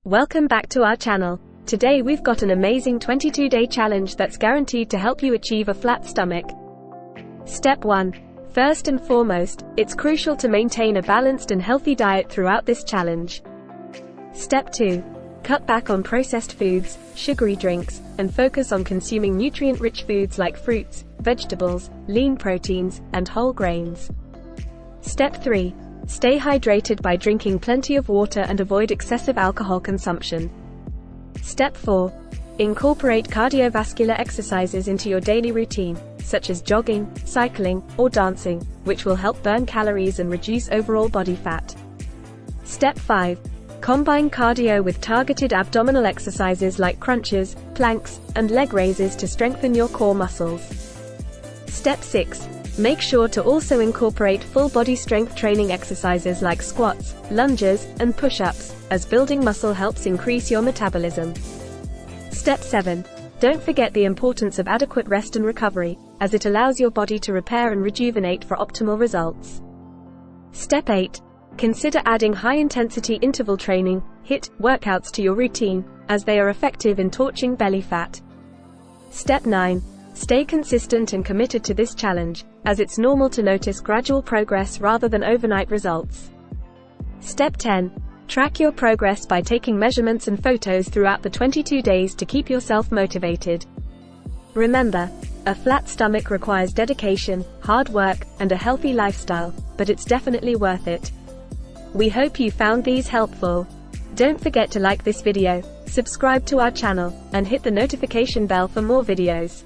Welcome back to our channel. Today we've got an amazing 22-day challenge that's guaranteed to help you achieve a flat stomach. Step 1. First and foremost, it's crucial to maintain a balanced and healthy diet throughout this challenge. Step 2. Cut back on processed foods, sugary drinks, and focus on consuming nutrient-rich foods like fruits, vegetables, lean proteins, and whole grains. Step 3. Stay hydrated by drinking plenty of water and avoid excessive alcohol consumption. Step 4. Incorporate cardiovascular exercises into your daily routine, such as jogging, cycling, or dancing, which will help burn calories and reduce overall body fat. Step 5. Combine cardio with targeted abdominal exercises like crunches, planks, and leg raises to strengthen your core muscles. Step 6. Make sure to also incorporate full body strength training exercises like squats, lunges, and push-ups, as building muscle helps increase your metabolism. Step 7. Don't forget the importance of adequate rest and recovery, as it allows your body to repair and rejuvenate for optimal results. Step 8. Consider adding high-intensity interval training, HIIT, workouts to your routine, as they are effective in torching belly fat. Step 9. Stay consistent and committed to this challenge, as it's normal to notice gradual progress rather than overnight results. Step 10. Track your progress by taking measurements and photos throughout the 22 days to keep yourself motivated. Remember, a flat stomach requires dedication, hard work, and a healthy lifestyle, but it's definitely worth it. We hope you found these helpful. Don't forget to like this video, subscribe to our channel, and hit the notification bell for more videos.